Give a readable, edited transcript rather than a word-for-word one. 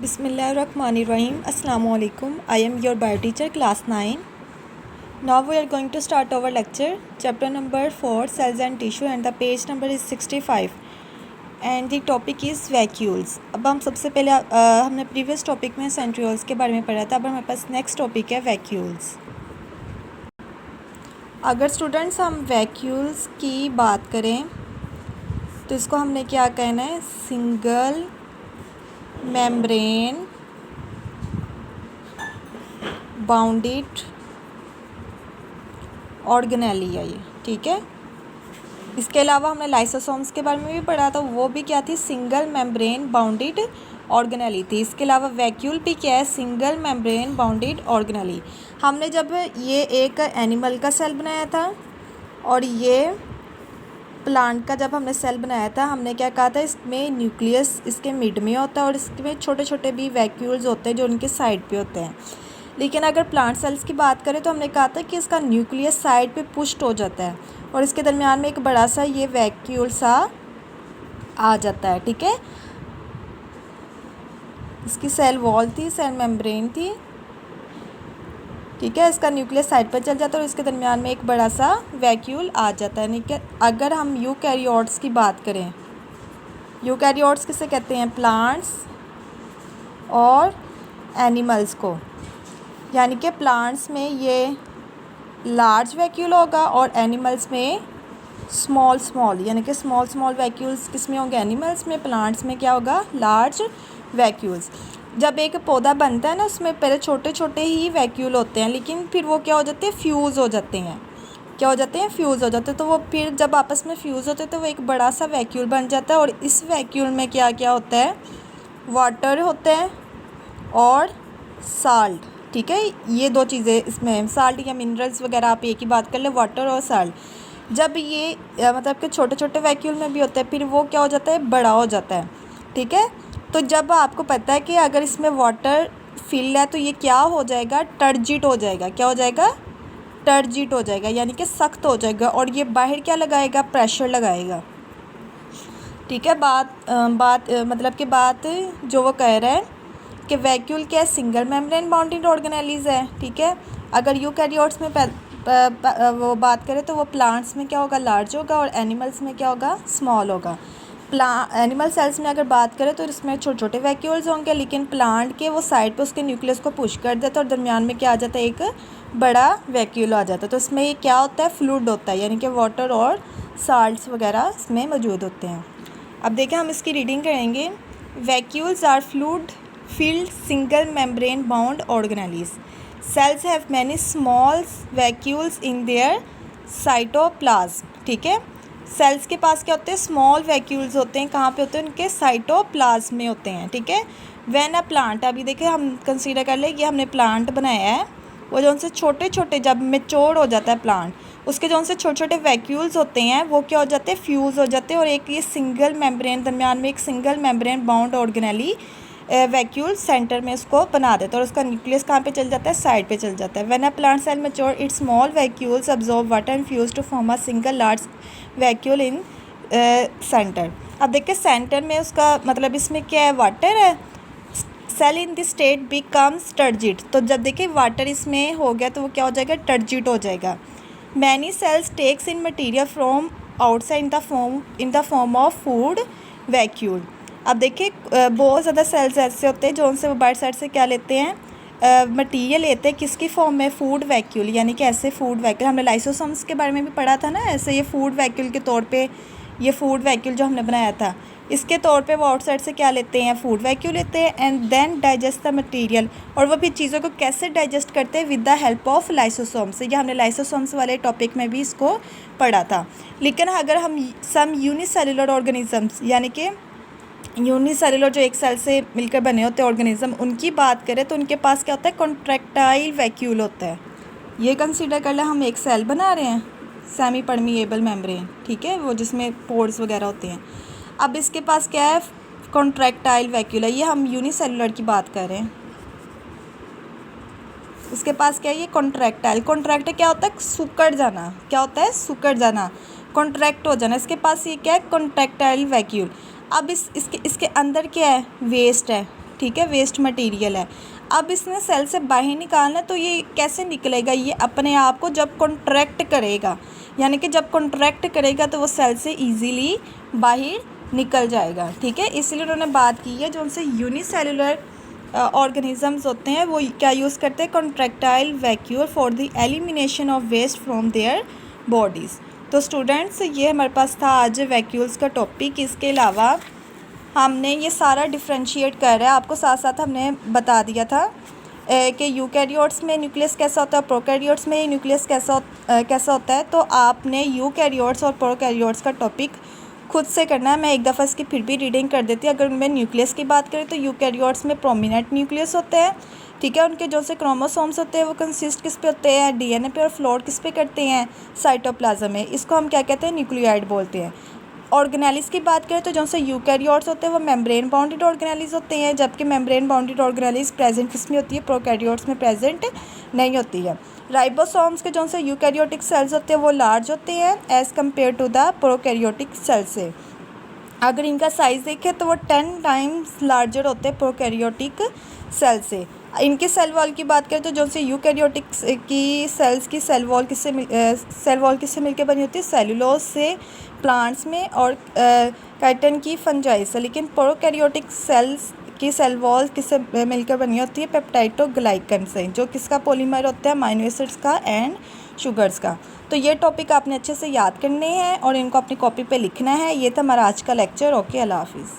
Bismillahirrahmanirrahim. Assalamu alaikum. I am your bio teacher class 9. Now we are going to start our lecture. Chapter number 4 cells and tissue and the page number is 65 and the topic is vacuoles. अब हम सबसे पहले हमने previous topic में centrioles के बारे में पढ़ा था. अब हमारे पास नेक्स्ट टॉपिक है वैक्यूल्स. अगर स्टूडेंट्स हम वैक्यूल्स की बात करें तो इसको हमने क्या कहना है, सिंगल मेम्ब्रेन बाउंडेड ऑर्गेनेली है ये, ठीक है. इसके अलावा हमने लाइसोसोम्स के बारे में भी पढ़ा था, वो भी क्या थी, सिंगल मेम्ब्रेन बाउंडेड ऑर्गेनेली थी. इसके अलावा वैक्यूल भी क्या है, सिंगल मेम्ब्रेन बाउंडेड ऑर्गेनेली. हमने जब ये एक एनिमल का सेल बनाया था और ये प्लांट का जब हमने सेल बनाया था, हमने क्या कहा था, इसमें न्यूक्लियस इसके मिड में होता है और इसमें छोटे छोटे भी वैक्यूल्स होते हैं जो उनके साइड पे होते हैं. लेकिन अगर प्लांट सेल्स की बात करें तो हमने कहा था कि इसका न्यूक्लियस साइड पे पुश्ड हो जाता है और इसके दरमियान में एक बड़ा सा ये वैक्यूल सा आ जाता है, ठीक है. इसकी सेल वॉल थी, सेल मेम्ब्रेन थी, ठीक है. इसका न्यूक्लियस साइड पर चल जाता है और इसके दरमियान में एक बड़ा सा वैक्यूल आ जाता है. ठीक है. अगर हम यूकैरियोट्स की बात करें, यूकैरियोट्स किसे कहते हैं, प्लांट्स और एनिमल्स को. यानी कि प्लांट्स में ये लार्ज वैक्यूल होगा और एनिमल्स में स्मॉल स्मॉल, यानी कि स्मॉल स्मॉल वैक्यूल्स किस में होंगे, एनिमल्स में. प्लांट्स में क्या होगा, लार्ज वैक्यूल्स. जब एक पौधा बनता है ना, उसमें पहले छोटे छोटे ही वैक्यूल होते हैं, लेकिन फिर वो क्या हो जाते हैं, फ्यूज़ हो जाते हैं. क्या हो जाते हैं, फ्यूज़ हो जाते हैं. तो वो फिर जब आपस में फ्यूज़ होते हैं तो वो एक बड़ा सा वैक्यूल बन जाता है और इस वैक्यूल में क्या क्या होता है, वाटर होता है और साल्ट, ठीक है. ये दो चीज़ें इसमें, साल्ट या मिनरल्स वगैरह आप एक ही बात कर ले, वाटर और साल्ट. जब ये मतलब कि छोटे छोटे वैक्यूल में भी होता है, फिर वो क्या हो जाता है, बड़ा हो जाता है, ठीक है. तो जब आपको पता है कि अगर इसमें वाटर फिल है तो ये क्या हो जाएगा, टर्जिट हो जाएगा. क्या हो जाएगा, टर्जिट हो जाएगा, यानी कि सख्त हो जाएगा और ये बाहर क्या लगाएगा, प्रेशर लगाएगा, ठीक है. मतलब कि बात जो वो कह रहा है कि वैक्यूल क्या है, सिंगल मेम्ब्रेन बाउंडेड ऑर्गेनेलीज है, ठीक है. अगर यूकैरियोट्स में वो बात करें तो वो प्लांट्स में क्या होगा, लार्ज होगा और एनिमल्स में क्या होगा, स्मॉल होगा. एनिमल सेल्स में अगर बात करें तो इसमें छोटे छोटे वैक्यूल्स होंगे, लेकिन प्लांट के वो साइड पे उसके न्यूक्लियस को पुश कर देता है और दरमियान में क्या आ जाता है, एक बड़ा वैक्यूल आ जाता है. तो इसमें ये क्या होता है, फ्लूइड होता है, यानी कि वाटर और साल्ट्स वगैरह इसमें मौजूद होते हैं. अब देखें, हम इसकी रीडिंग करेंगे. Vacuoles are fluid filled single membrane bound organelles. Cells have many small vacuoles in their cytoplasm, ठीक है. सेल्स के पास क्या होते हैं, स्मॉल वैक्यूल्स होते हैं. कहाँ पे होते हैं, उनके साइटोप्लाज्म में होते हैं, ठीक है. व्हेन अ प्लांट, अभी देखिए हम कंसीडर कर ले कि हमने प्लांट बनाया है, वो जो उनसे छोटे छोटे जब मेच्योर हो जाता है प्लांट, उसके जो उनसे छोटे छोटे वैक्यूल्स होते हैं वो क्या हो जाते हैं, फ्यूज़ हो जाते हैं और एक ये सिंगल मेम्ब्रेन, दरमियान में एक single membrane bound organelle vacuole centre में उसको बना देता है और उसका न्यूक्लियस कहाँ पे चल जाता है, साइड पे चल जाता है. When a plant cell mature its small vacuoles absorb water and fuse to form a single large vacuole in centre. अब देखिए सेंटर में उसका मतलब इसमें क्या है, वाटर है. Cell in this state becomes turgid. तो जब देखिए वाटर इसमें हो गया तो वो क्या हो जाएगा, टर्जिट हो जाएगा. Many cells takes in material from outside in the form of food vacuole. अब देखिए बहुत ज़्यादा सेल्स ऐसे होते हैं जो उनसे वो बाहर साइड से क्या लेते हैं, मटीरियल लेते हैं, किसकी फॉर्म में, फूड वैक्यूल. यानी कि ऐसे फूड वैक्यूल, हमने लाइसोसोम्स के बारे में भी पढ़ा था ना, ऐसे ये फूड वैक्यूल के तौर पे, ये फूड वैक्यूल जो हमने बनाया था, इसके तौर पे वो आउटसाइड से क्या लेते हैं, फूड वैक्यूल लेते हैं and then digest the material. और वो भी चीज़ों को कैसे डाइजेस्ट करते हैं, with the help of lysosomes. ये हमने लाइसोसोम्स वाले टॉपिक में भी इसको पढ़ा था. लेकिन अगर हम सम यूनिसेलुलर ऑर्गेनिजम्स, यानी कि यूनिसेलुलर जो एक सेल से मिलकर बने होते हैं ऑर्गेनिज्म, उनकी बात करें तो उनके पास क्या होता है, कॉन्ट्रैक्टाइल वैक्यूल होता है. ये कंसीडर कर ले हम एक सेल बना रहे हैं, सेमी परमिएबल मेम्ब्रेन, ठीक है, वो जिसमें पोर्स वगैरह होते हैं. अब इसके पास क्या है, कॉन्ट्रैक्टाइल वैक्यूल है. ये हम यूनिसेलुलर की बात कर रहे हैं. इसके पास क्या है, ये कॉन्ट्रैक्टाइल. कॉन्ट्रैक्ट क्या होता है, सुकड़ जाना. क्या होता है, सुकड़ जाना, कॉन्ट्रैक्ट हो जाना. इसके पास ये क्या है, कॉन्ट्रैक्टाइल वैक्यूल. अब इसके अंदर क्या है, वेस्ट है, ठीक है, वेस्ट मटेरियल है। अब इसने सेल से बाहर निकालना है, तो ये कैसे निकलेगा? ये अपने आप को जब कॉन्ट्रैक्ट करेगा, यानी कि जब कॉन्ट्रैक्ट करेगा तो वो सेल से ईजीली बाहर निकल जाएगा, ठीक है। इसलिए उन्होंने बात की है जो उनसे यूनिसेलुलर ऑर्गेनिजम्स होते हैं वो क्या यूज़ करते हैं, contractile vacuole for the elimination of waste from their bodies. तो स्टूडेंट्स ये हमारे पास था आज वैक्यूल्स का टॉपिक। इसके अलावा हमने ये सारा डिफ्रेंशिएट कर रहा है, आपको साथ साथ हमने बता दिया था कि यूकैरियोट्स में न्यूक्लियस कैसा होता है, प्रोकैरियोट्स में न्यूक्लियस कैसा होता है। तो आपने यूकैरियोट्स और प्रोकैरियोट्स का टॉपिक खुद से करना है। मैं एक दफ़ा इसकी फिर भी रीडिंग कर देती हूँ। अगर उनमें न्यूक्लियस की बात करें तो यूकैरियोट्स में प्रोमिनेंट न्यूक्लियस होते हैं, ठीक है। उनके जो से क्रोमोसोम्स होते हैं वो कंसिस्ट किस पे होते हैं, डीएनए पे, और फ्लोर किस पे करते हैं, साइटोप्लाज्म में। इसको हम क्या कहते हैं, न्यूक्लियोइड बोलते हैं। ऑर्गेनेलिस की बात करें तो जो से यूकैरियोट्स होते हैं वो मेम्ब्रेन बाउंडेड ऑर्गेनेलिस होते हैं, जबकि मेम्ब्रेन बाउंडेड ऑर्गेनेलिस प्रेजेंट किस में होती है, प्रोकैरियोट्स में प्रेजेंट नहीं होती है। राइबोसोम्स के जो से यूकैरियोटिक सेल्स होते हैं वो लार्ज होते हैं as compare to the prokaryotic cell से। अगर इनका साइज़ देखें तो वो 10 टाइम्स लार्जर होते हैं प्रोकैरियोटिक सेल से। इनके सेल वॉल की बात करें तो जो से यूकैरियोटिक की सेल्स की सेल वॉल किससे मिलकर बनी होती है, सेलुलोज से प्लांट्स में, और काइटिन की फंजाई से। लेकिन प्रोकैरियोटिक सेल्स की सेल वॉल किससे मिलकर बनी होती है, पेप्टाइडोग्लाइकन से, जो किसका पॉलीमर होता है, अमीनो एसिड्स का एंड शुगर्स का। तो ये टॉपिक आपने अच्छे से याद करने हैं और इनको अपनी कॉपी पे लिखना है। ये था हमारा आज का लेक्चर। ओके, अल्लाह हाफिज़।